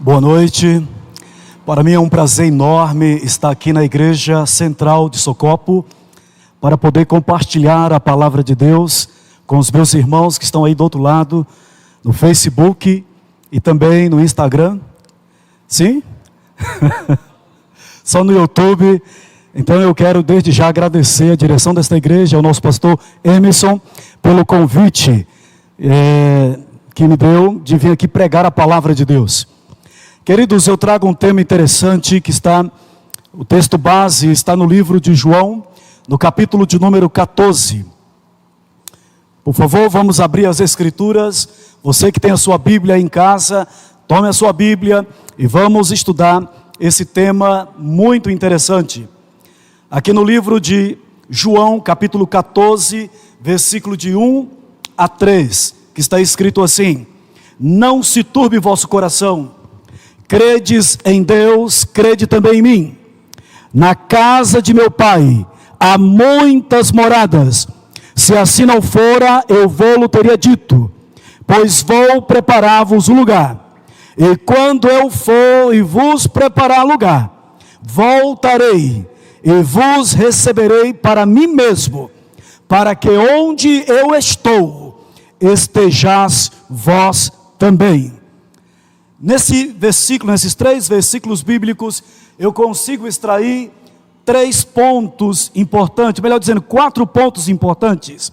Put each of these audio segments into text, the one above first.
Boa noite. Para mim é um prazer enorme estar aqui na Igreja Central de Socopo para poder compartilhar a palavra de Deus com os meus irmãos que estão aí do outro lado, no Facebook e também no Instagram. Sim? Só no YouTube. Então eu quero desde já agradecer a direção desta igreja, ao nosso pastor Emerson, pelo convite que me deu de vir aqui pregar a palavra de Deus. Queridos, eu trago um tema interessante que o texto base está no livro de João, no capítulo de número 14. Por favor, vamos abrir as escrituras. Você que tem a sua Bíblia em casa, tome a sua Bíblia e vamos estudar esse tema muito interessante. Aqui no livro de João, capítulo 14, versículo de 1 a 3, que está escrito assim: não se turbe vosso coração. Credes em Deus, crede também em mim. Na casa de meu pai há muitas moradas. Se assim não fora, eu vou-lo teria dito, pois vou preparar-vos um lugar. E quando eu for e vos preparar lugar, voltarei e vos receberei para mim mesmo, para que onde eu estou, estejais vós também. Nesse versículo, nesses 3 versículos bíblicos, eu consigo extrair 3 pontos importantes, melhor dizendo, 4 pontos importantes.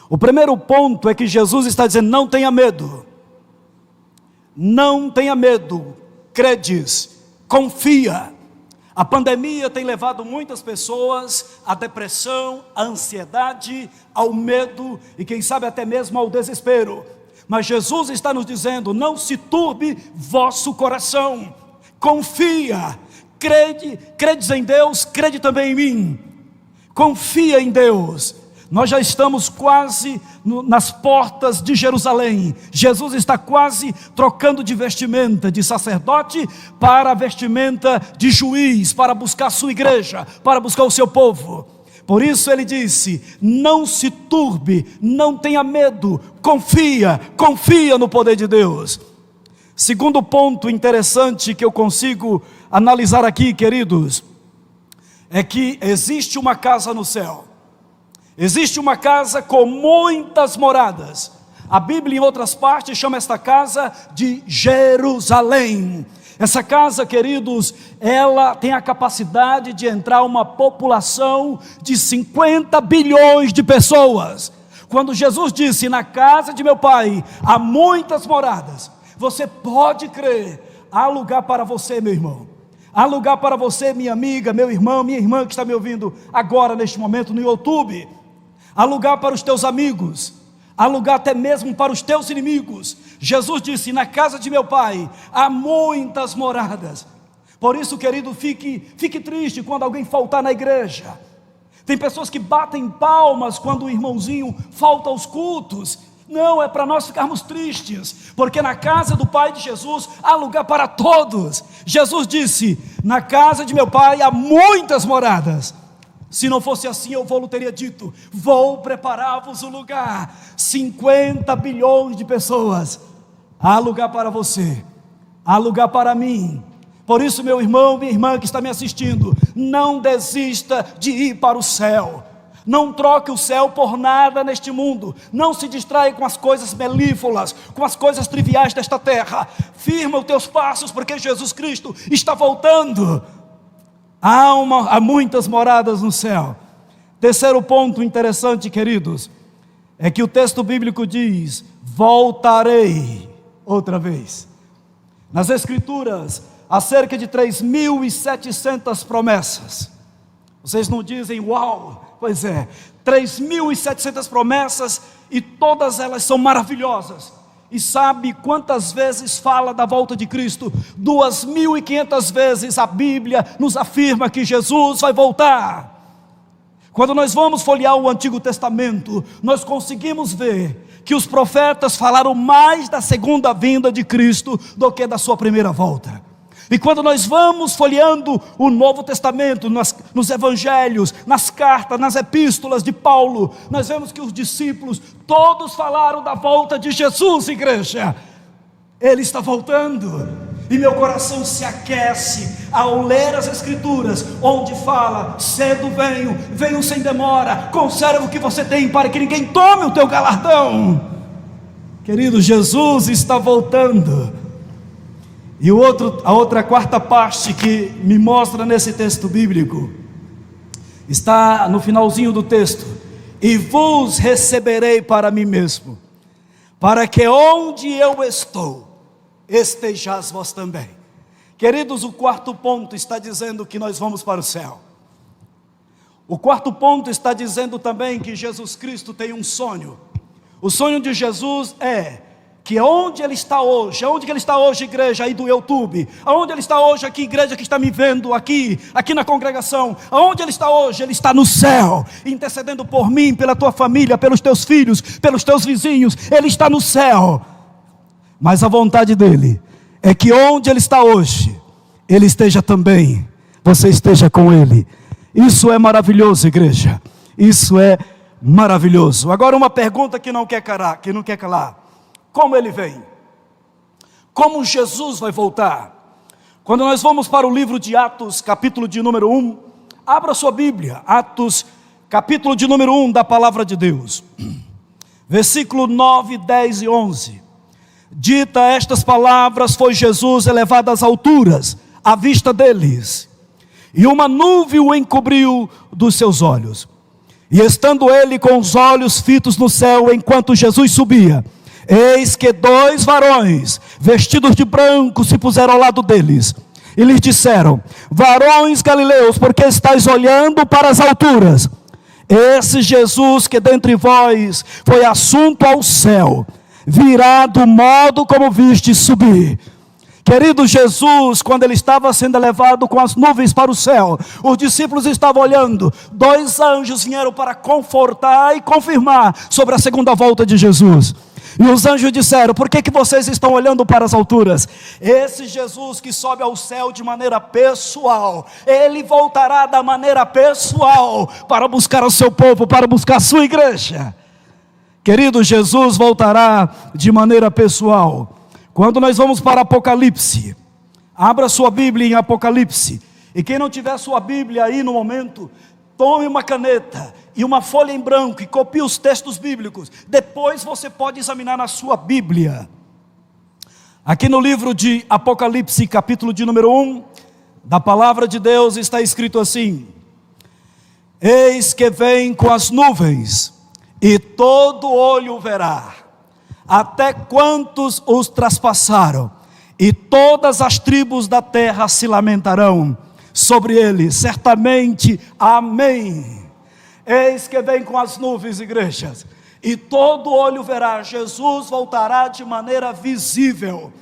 O primeiro ponto é que Jesus está dizendo: não tenha medo. Não tenha medo, credes, confia. A pandemia tem levado muitas pessoas à depressão, à ansiedade, ao medo e quem sabe até mesmo ao desespero. Mas Jesus está nos dizendo: não se turbe vosso coração, confia, credes em Deus, crede também em mim, confia em Deus. Nós já estamos quase nas portas de Jerusalém. Jesus está quase trocando de vestimenta de sacerdote para a vestimenta de juiz, para buscar a sua igreja, para buscar o seu povo. Por isso ele disse: não se turbe, não tenha medo, confia no poder de Deus. Segundo ponto interessante que eu consigo analisar aqui, queridos, é que existe uma casa no céu. Existe uma casa com muitas moradas. A Bíblia em outras partes chama esta casa de Jerusalém. Essa casa, queridos, ela tem a capacidade de entrar uma população de 50 bilhões de pessoas. Quando Jesus disse: na casa de meu pai há muitas moradas, você pode crer, há lugar para você, meu irmão. Há lugar para você, minha amiga, meu irmão, minha irmã que está me ouvindo agora neste momento no YouTube. Há lugar para os teus amigos, há lugar até mesmo para os teus inimigos. Jesus disse: na casa de meu pai há muitas moradas. Por isso, querido, fique triste quando alguém faltar na igreja. Tem pessoas que batem palmas quando o irmãozinho falta aos cultos. Não, é para nós ficarmos tristes, porque na casa do Pai de Jesus há lugar para todos. Jesus disse: na casa de meu pai há muitas moradas. Se não fosse assim, eu vou-lhe teria dito, vou preparar-vos um lugar. 50 bilhões de pessoas. Há lugar para você, há lugar para mim. Por isso, meu irmão, minha irmã que está me assistindo, não desista de ir para o céu. Não troque o céu por nada neste mundo. Não se distraia com as coisas melífluas, com as coisas triviais desta terra. Firma os teus passos, porque Jesus Cristo está voltando. Há muitas moradas no céu. Terceiro ponto interessante, queridos, é que o texto bíblico diz: voltarei outra vez. Nas escrituras há cerca de 3.700 promessas. Vocês não dizem uau? Pois é, 3.700 promessas, e todas elas são maravilhosas. E sabe quantas vezes fala da volta de Cristo? 2.500 vezes a Bíblia nos afirma que Jesus vai voltar. Quando nós vamos folhear o Antigo Testamento, nós conseguimos ver que os profetas falaram mais da segunda vinda de Cristo do que da sua primeira volta. E quando nós vamos folheando o Novo Testamento, nos evangelhos, nas cartas, nas epístolas de Paulo, nós vemos que os discípulos todos falaram da volta de Jesus, igreja. Ele está voltando. e meu coração se aquece ao ler as Escrituras, onde fala: cedo venho sem demora, conserva o que você tem, para que ninguém tome o teu galardão. Querido, Jesus está voltando. E a outra quarta parte que me mostra nesse texto bíblico, está no finalzinho do texto: e vos receberei para mim mesmo, para que onde eu estou, estejais vós também. Queridos, o quarto ponto está dizendo que nós vamos para o céu. O quarto ponto está dizendo também que Jesus Cristo tem um sonho. O sonho de Jesus é que onde Ele está hoje, aonde que Ele está hoje, igreja aí do YouTube, aonde Ele está hoje aqui, igreja que está me vendo aqui na congregação, aonde Ele está hoje, Ele está no céu, intercedendo por mim, pela tua família, pelos teus filhos, pelos teus vizinhos. Ele está no céu, mas a vontade dEle é que onde Ele está hoje, Ele esteja também, você esteja com Ele. Isso é maravilhoso, igreja, isso é maravilhoso. Agora uma pergunta que não quer calar: como Ele vem? Como Jesus vai voltar? Quando nós vamos para o livro de Atos, capítulo de número 1, abra sua Bíblia, Atos, capítulo de número 1 da palavra de Deus, versículo 9, 10 e 11. Dita estas palavras, foi Jesus elevado às alturas, à vista deles, e uma nuvem o encobriu dos seus olhos. E estando ele com os olhos fitos no céu, enquanto Jesus subia, eis que 2 varões, vestidos de branco, se puseram ao lado deles, e lhes disseram: varões galileus, por que estáis olhando para as alturas? Esse Jesus que dentre vós foi assunto ao céu, virá do modo como viste subir. Querido, Jesus, quando Ele estava sendo elevado com as nuvens para o céu, os discípulos estavam olhando, 2 anjos vieram para confortar e confirmar sobre a segunda volta de Jesus. E os anjos disseram: por que vocês estão olhando para as alturas? Esse Jesus que sobe ao céu de maneira pessoal, Ele voltará da maneira pessoal para buscar o seu povo, para buscar a sua igreja. Querido, Jesus voltará de maneira pessoal. Quando nós vamos para Apocalipse, abra sua Bíblia em Apocalipse, e quem não tiver sua Bíblia aí no momento, tome uma caneta e uma folha em branco e copie os textos bíblicos. Depois você pode examinar na sua Bíblia. Aqui no livro de Apocalipse, capítulo de número 1, da palavra de Deus, está escrito assim: eis que vem com as nuvens, e todo olho o verá, até quantos os traspassaram, e todas as tribos da terra se lamentarão sobre ele. Certamente, amém. Eis que vem com as nuvens, igrejas, e todo olho verá. Jesus voltará de maneira visível.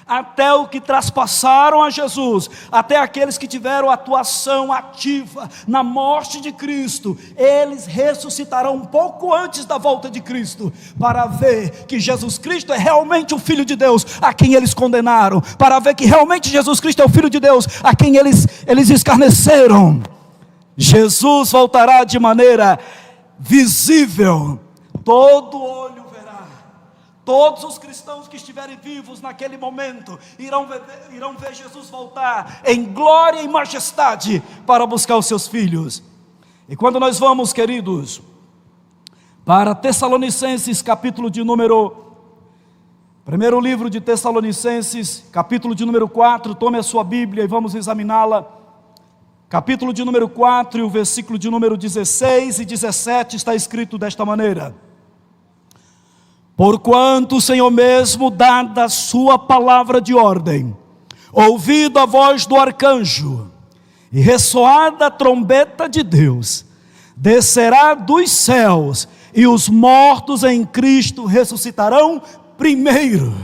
Até o que traspassaram a Jesus, até aqueles que tiveram atuação ativa na morte de Cristo, eles ressuscitarão um pouco antes da volta de Cristo, para ver que Jesus Cristo é realmente o Filho de Deus, a quem eles condenaram, para ver que realmente Jesus Cristo é o Filho de Deus, a quem eles escarneceram. Jesus voltará de maneira visível, todo olho verá. Todos os cristãos que estiverem vivos naquele momento irão ver Jesus voltar em glória e majestade para buscar os seus filhos. E quando nós vamos, queridos, para Tessalonicenses, capítulo de número, primeiro livro de Tessalonicenses, capítulo de número 4, tome a sua Bíblia e vamos examiná-la. Capítulo de número 4 e o versículo de número 16 e 17 está escrito desta maneira: porquanto o Senhor mesmo, dada a sua palavra de ordem, ouvido a voz do arcanjo, e ressoada a trombeta de Deus, descerá dos céus, e os mortos em Cristo ressuscitarão primeiro.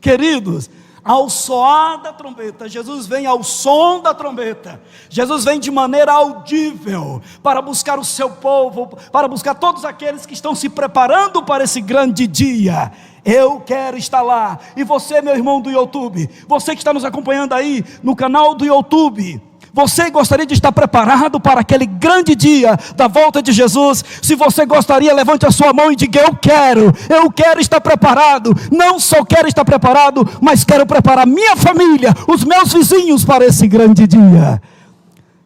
Queridos, ao soar da trombeta, Jesus vem ao som da trombeta, Jesus vem de maneira audível, para buscar o seu povo, para buscar todos aqueles que estão se preparando para esse grande dia. Eu quero estar lá, e você, meu irmão do YouTube, você que está nos acompanhando aí no canal do YouTube, Você gostaria de estar preparado para aquele grande dia da volta de Jesus? Se você gostaria, levante a sua mão e diga: eu quero estar preparado. Não só quero estar preparado, mas quero preparar minha família, os meus vizinhos para esse grande dia.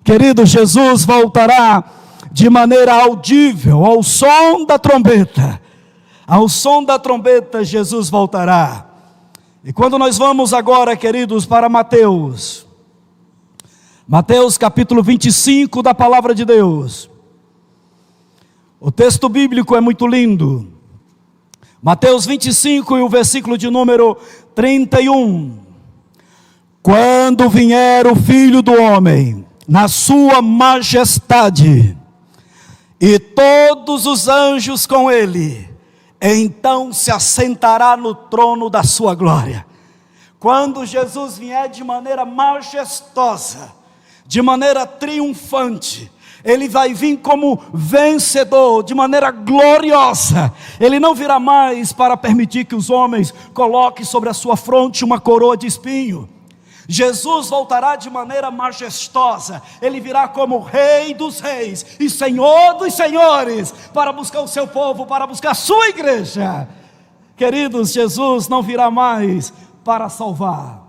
Querido, Jesus voltará de maneira audível, ao som da trombeta. Ao som da trombeta, Jesus voltará. E quando nós vamos agora, queridos, para Mateus capítulo 25 da palavra de Deus. O texto bíblico é muito lindo. Mateus 25 e o versículo de número 31. Quando vier o Filho do Homem, na sua majestade, e todos os anjos com ele, então se assentará no trono da sua glória. Quando Jesus vier de maneira majestosa, de maneira triunfante, ele vai vir como vencedor, de maneira gloriosa. Ele não virá mais para permitir que os homens coloquem sobre a sua fronte uma coroa de espinho. Jesus voltará de maneira majestosa. Ele virá como Rei dos reis e Senhor dos senhores, para buscar o seu povo, para buscar a sua igreja. Queridos, Jesus não virá mais para salvar.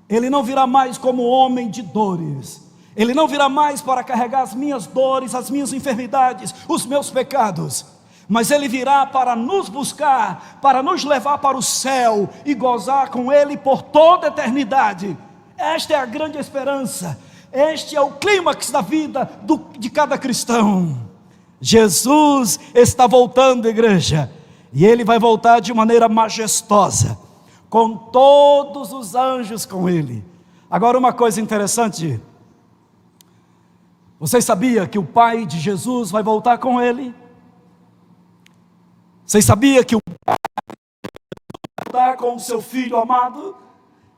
Ele não virá mais como homem de dores. Ele não virá mais para carregar as minhas dores, as minhas enfermidades, os meus pecados. Mas Ele virá para nos buscar, para nos levar para o céu e gozar com Ele por toda a eternidade. Esta é a grande esperança. Este é o clímax da vida de cada cristão. Jesus está voltando, igreja. E Ele vai voltar de maneira majestosa, com todos os anjos com Ele. Agora, uma coisa interessante. Vocês sabiam que o Pai de Jesus vai voltar com Ele? Vocês sabiam que o Pai vai voltar com o seu Filho amado?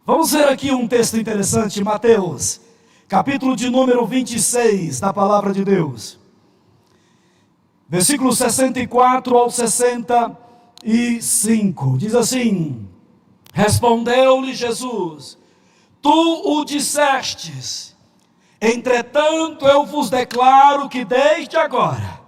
Vamos ver aqui um texto interessante, Mateus, capítulo de número 26 da palavra de Deus. Versículo 64 ao 65, diz assim: respondeu-lhe Jesus: tu o dissestes, entretanto eu vos declaro que desde agora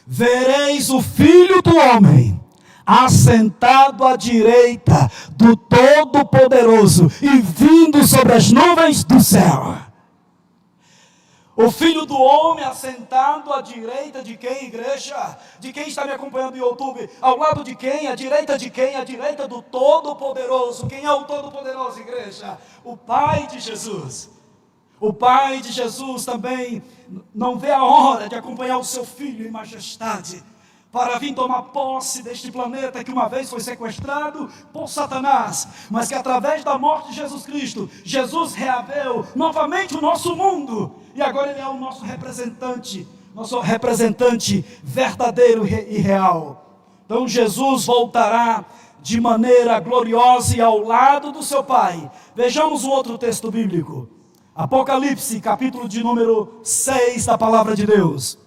vereis o Filho do Homem assentado à direita do Todo-Poderoso e vindo sobre as nuvens do céu. O Filho do Homem assentado à direita de quem, igreja? De quem está me acompanhando no YouTube? Ao lado de quem? À direita de quem? À direita do Todo-Poderoso. Quem é o Todo-Poderoso, igreja? O Pai de Jesus. O Pai de Jesus também não vê a hora de acompanhar o seu Filho em majestade, para vir tomar posse deste planeta que uma vez foi sequestrado por Satanás, mas que através da morte de Jesus Cristo, Jesus reaveu novamente o nosso mundo, e agora Ele é o nosso representante verdadeiro e real. Então Jesus voltará de maneira gloriosa e ao lado do seu Pai. Vejamos um outro texto bíblico. Apocalipse, capítulo de número 6 da palavra de Deus.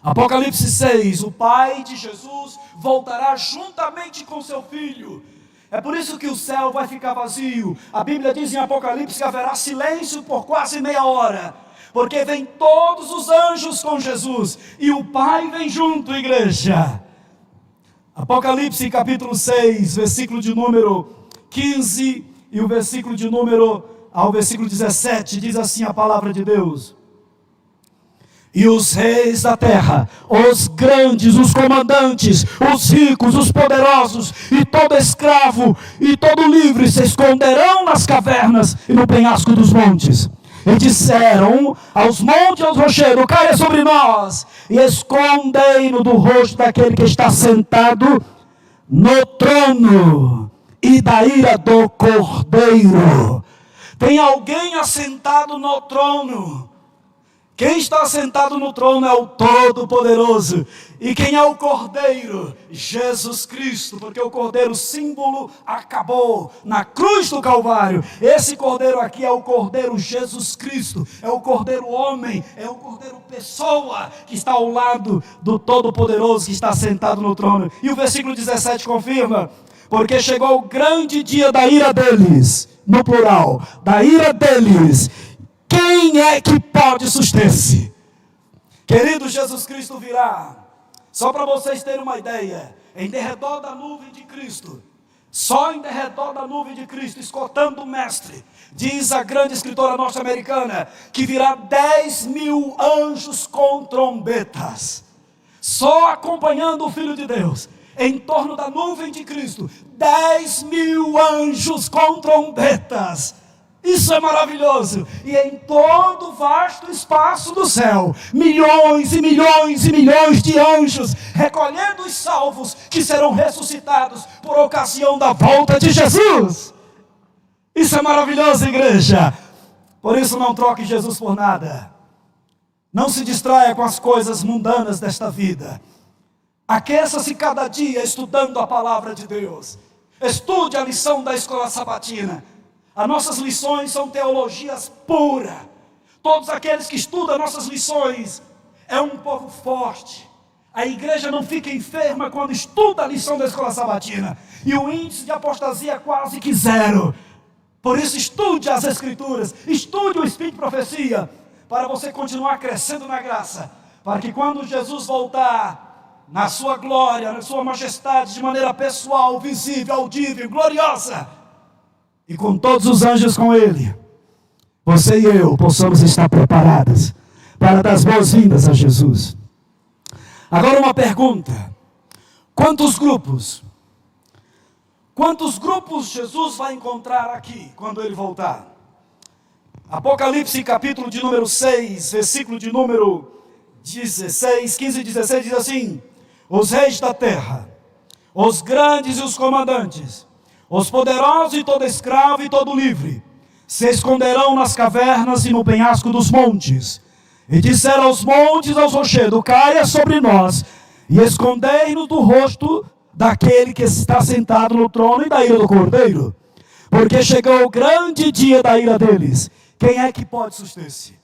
Apocalipse 6, o Pai de Jesus voltará juntamente com seu Filho. É por isso que o céu vai ficar vazio. A Bíblia diz em Apocalipse que haverá silêncio por quase meia hora, porque vem todos os anjos com Jesus, e o Pai vem junto, igreja. Apocalipse capítulo 6, versículo de número 15, e o versículo de número ao versículo 17, diz assim a palavra de Deus: e os reis da terra, os grandes, os comandantes, os ricos, os poderosos, e todo escravo, e todo livre, se esconderão nas cavernas e no penhasco dos montes. E disseram aos montes e aos rochedos: caia sobre nós, e escondei-no do rosto daquele que está sentado no trono, e da ira do Cordeiro. Tem alguém assentado no trono. Quem está sentado no trono é o Todo-Poderoso. E quem é o Cordeiro? Jesus Cristo, porque o Cordeiro, símbolo, acabou na cruz do Calvário. Esse Cordeiro aqui é o Cordeiro Jesus Cristo, é o Cordeiro homem, é o Cordeiro pessoa, que está ao lado do Todo-Poderoso, que está sentado no trono. E o versículo 17 confirma: porque chegou o grande dia da ira deles, no plural, da ira deles, quem é que pode suster-se? Querido, Jesus Cristo virá. Só para vocês terem uma ideia, em derredor da nuvem de Cristo, só em derredor da nuvem de Cristo, escutando o Mestre, diz a grande escritora norte-americana, que virá 10.000 anjos com trombetas, só acompanhando o Filho de Deus, em torno da nuvem de Cristo, 10.000 anjos com trombetas. Isso é maravilhoso. E em todo o vasto espaço do céu, milhões e milhões e milhões de anjos recolhendo os salvos que serão ressuscitados por ocasião da volta de Jesus. Isso é maravilhoso, igreja. Por isso não troque Jesus por nada. Não se distraia com as coisas mundanas desta vida. Aqueça-se cada dia estudando a palavra de Deus. Estude a lição da escola sabatina. As nossas lições são teologias puras. Todos aqueles que estudam nossas lições é um povo forte. A igreja não fica enferma quando estuda a lição da escola sabatina. E o índice de apostasia é quase que zero. Por isso estude as escrituras, estude o Espírito de profecia, para você continuar crescendo na graça. Para que quando Jesus voltar, na sua glória, na sua majestade, de maneira pessoal, visível, audível, gloriosa, e com todos os anjos com ele, você e eu possamos estar preparados para dar as boas-vindas a Jesus. Agora uma pergunta: quantos grupos Jesus vai encontrar aqui quando ele voltar? Apocalipse capítulo de número 6, versículo de número 16, 15 e 16 diz assim: os reis da terra, os grandes e os comandantes, os poderosos e todo escravo e todo livre, se esconderão nas cavernas e no penhasco dos montes. E disseram aos montes, aos rochedos: caia sobre nós, e escondei-nos do rosto daquele que está sentado no trono e da ira do Cordeiro. Porque chegou o grande dia da ira deles. Quem é que pode suster-se?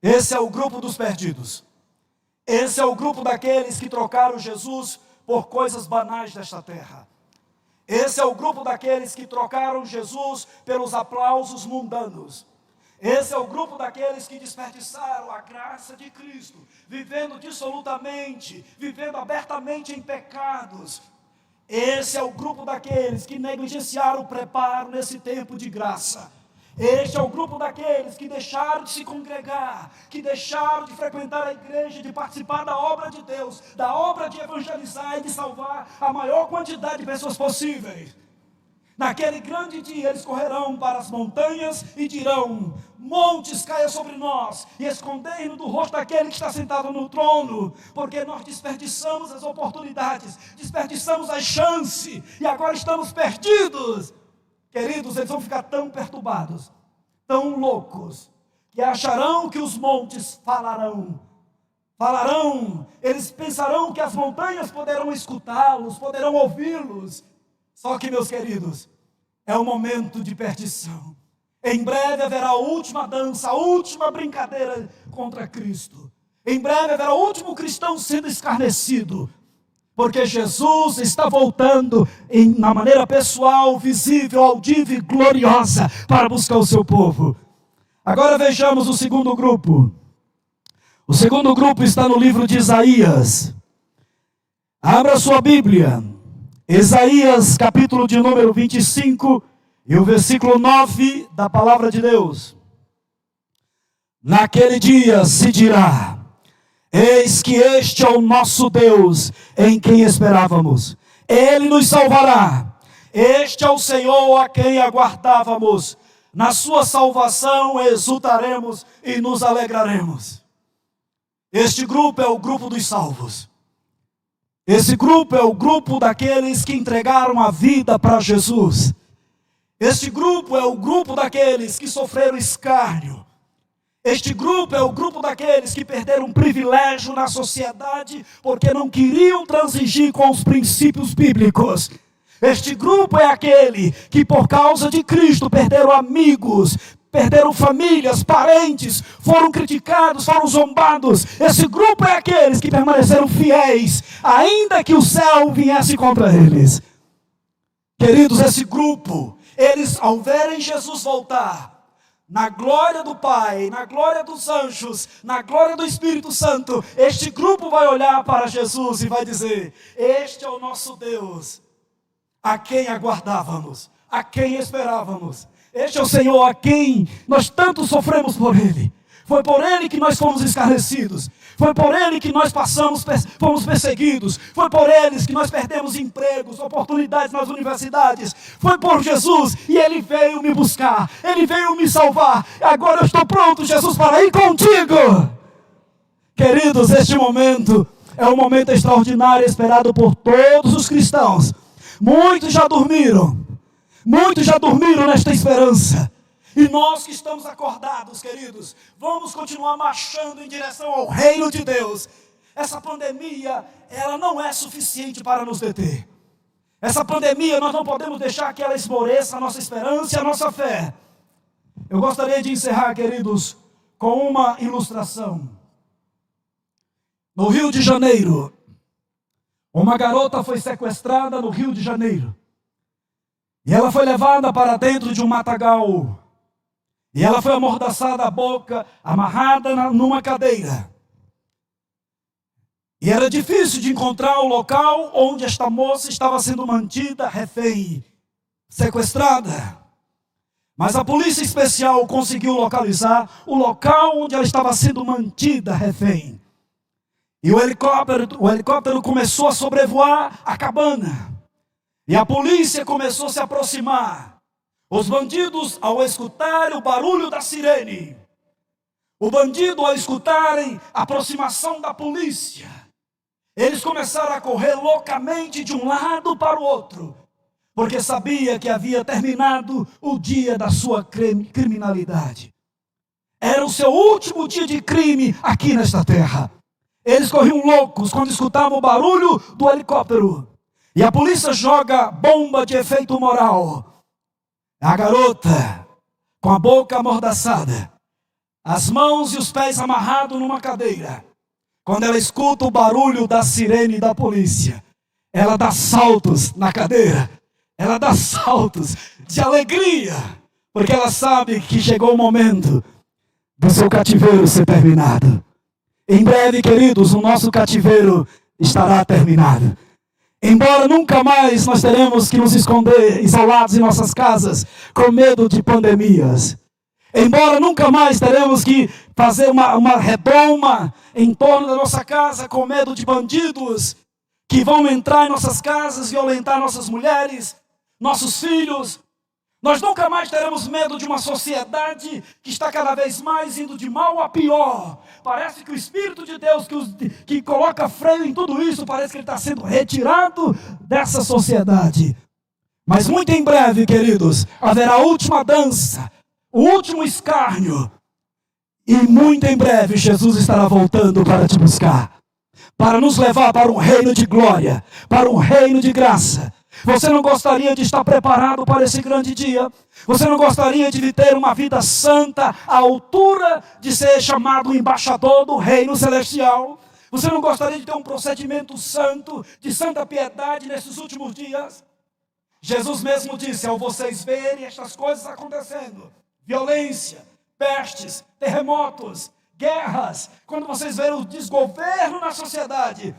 Esse é o grupo dos perdidos. Esse é o grupo daqueles que trocaram Jesus por coisas banais desta terra. Esse é o grupo daqueles que trocaram Jesus pelos aplausos mundanos. Esse é o grupo daqueles que desperdiçaram a graça de Cristo, vivendo dissolutamente, vivendo abertamente em pecados. Esse é o grupo daqueles que negligenciaram o preparo nesse tempo de graça. Este é o grupo daqueles que deixaram de se congregar, que deixaram de frequentar a igreja, de participar da obra de Deus, da obra de evangelizar e de salvar a maior quantidade de pessoas possíveis. Naquele grande dia eles correrão para as montanhas e dirão: montes, caia sobre nós, e escondei-nos do rosto daquele que está sentado no trono, porque nós desperdiçamos as oportunidades, desperdiçamos as chances, e agora estamos perdidos. Queridos, eles vão ficar tão perturbados, tão loucos, que acharão que os montes falarão, eles pensarão que as montanhas poderão escutá-los, poderão ouvi-los. Só que, meus queridos, é um momento de perdição. Em breve haverá a última dança, a última brincadeira contra Cristo. Em breve haverá o último cristão sendo escarnecido, porque Jesus está voltando na maneira pessoal, visível, audível e gloriosa para buscar o seu povo. Agora vejamos o segundo grupo. O segundo grupo está no livro de Isaías. Abra sua Bíblia. Isaías capítulo de número 25 e o versículo 9 da palavra de Deus. Naquele dia se dirá: eis que este é o nosso Deus, em quem esperávamos. Ele nos salvará. Este é o Senhor a quem aguardávamos. Na sua salvação exultaremos e nos alegraremos. Este grupo é o grupo dos salvos. Esse grupo é o grupo daqueles que entregaram a vida para Jesus. Este grupo é o grupo daqueles que sofreram escárnio. Este grupo é o grupo daqueles que perderam um privilégio na sociedade porque não queriam transigir com os princípios bíblicos. Este grupo é aquele que por causa de Cristo perderam amigos, perderam famílias, parentes, foram criticados, foram zombados. Esse grupo é aqueles que permaneceram fiéis, ainda que o céu viesse contra eles. Queridos, esse grupo, eles ao verem Jesus voltar, na glória do Pai, na glória dos anjos, na glória do Espírito Santo, este grupo vai olhar para Jesus e vai dizer: este é o nosso Deus, a quem aguardávamos, a quem esperávamos. Este é o Senhor a quem nós tanto sofremos por Ele. Foi por Ele que nós fomos escarnecidos. Foi por Ele que nós fomos perseguidos. Foi por eles que nós perdemos empregos, oportunidades nas universidades. Foi por Jesus e Ele veio me buscar. Ele veio me salvar. Agora eu estou pronto, Jesus, para ir contigo. Queridos, este momento é um momento extraordinário esperado por todos os cristãos. Muitos já dormiram. Muitos já dormiram nesta esperança. E nós que estamos acordados, queridos, vamos continuar marchando em direção ao reino de Deus. Essa pandemia, ela não é suficiente para nos deter. Essa pandemia, nós não podemos deixar que ela esmoreça a nossa esperança e a nossa fé. Eu gostaria de encerrar, queridos, com uma ilustração. No Rio de Janeiro, uma garota foi sequestrada no Rio de Janeiro. E ela foi levada para dentro de um matagal. E ela foi amordaçada a boca, amarrada numa cadeira. E era difícil de encontrar o local onde esta moça estava sendo mantida refém, sequestrada. Mas a polícia especial conseguiu localizar o local onde ela estava sendo mantida refém. E o helicóptero começou a sobrevoar a cabana. E a polícia começou a se aproximar. Os bandidos, ao escutarem o barulho da sirene, o bandido, ao escutarem a aproximação da polícia, eles começaram a correr loucamente de um lado para o outro, porque sabia que havia terminado o dia da sua criminalidade. Era o seu último dia de crime aqui nesta terra. Eles corriam loucos quando escutavam o barulho do helicóptero. E a polícia joga bomba de efeito moral. A garota, com a boca amordaçada, as mãos e os pés amarrados numa cadeira, quando ela escuta o barulho da sirene da polícia, ela dá saltos na cadeira, ela dá saltos de alegria, porque ela sabe que chegou o momento do seu cativeiro ser terminado. Em breve, queridos, o nosso cativeiro estará terminado. Embora nunca mais nós teremos que nos esconder isolados em nossas casas com medo de pandemias. Embora nunca mais teremos que fazer uma redoma em torno da nossa casa com medo de bandidos que vão entrar em nossas casas, violentar nossas mulheres, nossos filhos. Nós nunca mais teremos medo de uma sociedade que está cada vez mais indo de mal a pior. Parece que o Espírito de Deus que coloca freio em tudo isso, parece que ele está sendo retirado dessa sociedade. Mas muito em breve, queridos, haverá a última dança, o último escárnio. E muito em breve Jesus estará voltando para te buscar, para nos levar para um reino de glória, para um reino de graça. Você não gostaria de estar preparado para esse grande dia? Você não gostaria de ter uma vida santa à altura de ser chamado embaixador do reino celestial? Você não gostaria de ter um procedimento santo, de santa piedade nesses últimos dias? Jesus mesmo disse: ao vocês verem estas coisas acontecendo, violência, pestes, terremotos, guerras, quando vocês verem o desgoverno na sociedade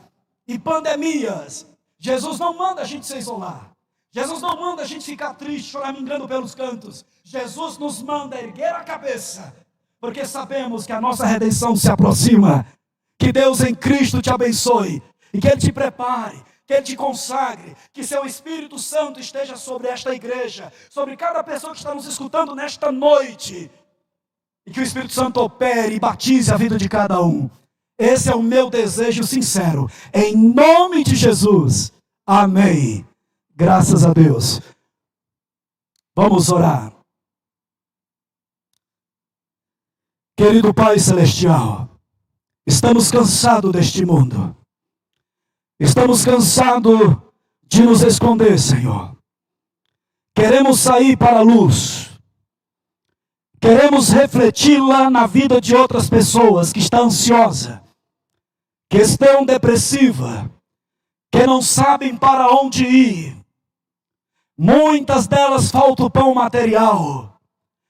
e pandemias, Jesus não manda a gente se isolar. Jesus não manda a gente ficar triste, choramingando pelos cantos. Jesus nos manda erguer a cabeça, porque sabemos que a nossa redenção se aproxima. Que Deus em Cristo te abençoe e que Ele te prepare, que Ele te consagre, que seu Espírito Santo esteja sobre esta igreja, sobre cada pessoa que está nos escutando nesta noite, e que o Espírito Santo opere e batize a vida de cada um. Esse é o meu desejo sincero, em nome de Jesus. Amém. Graças a Deus. Vamos orar. Querido Pai Celestial, estamos cansados deste mundo. Estamos cansados de nos esconder, Senhor. Queremos sair para a luz. Queremos refleti-la na vida de outras pessoas que estão ansiosas, que estão depressivas, que não sabem para onde ir. Muitas delas falta o pão material,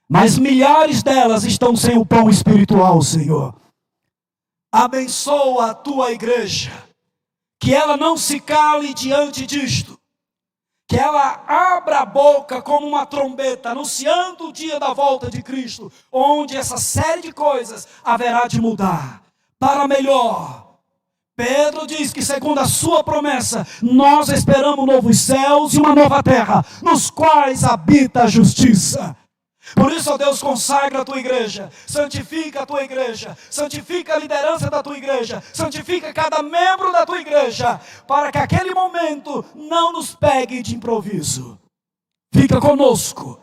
mas milhares delas estão sem o pão espiritual, Senhor. Abençoa a tua igreja, que ela não se cale diante disto, que ela abra a boca como uma trombeta, anunciando o dia da volta de Cristo, onde essa série de coisas haverá de mudar para melhor. Pedro diz que, segundo a sua promessa, nós esperamos novos céus e uma nova terra, nos quais habita a justiça. Por isso, ó Deus, consagra a tua igreja, santifica a tua igreja, santifica a liderança da tua igreja, santifica cada membro da tua igreja, para que aquele momento não nos pegue de improviso. Fica conosco,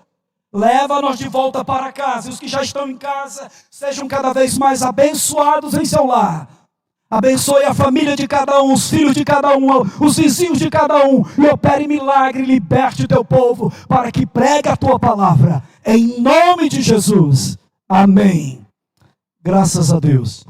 leva-nos de volta para casa, e os que já estão em casa sejam cada vez mais abençoados em seu lar. Abençoe a família de cada um, os filhos de cada um, os vizinhos de cada um, e opere milagre, liberte o teu povo, para que pregue a tua palavra, em nome de Jesus, amém. Graças a Deus.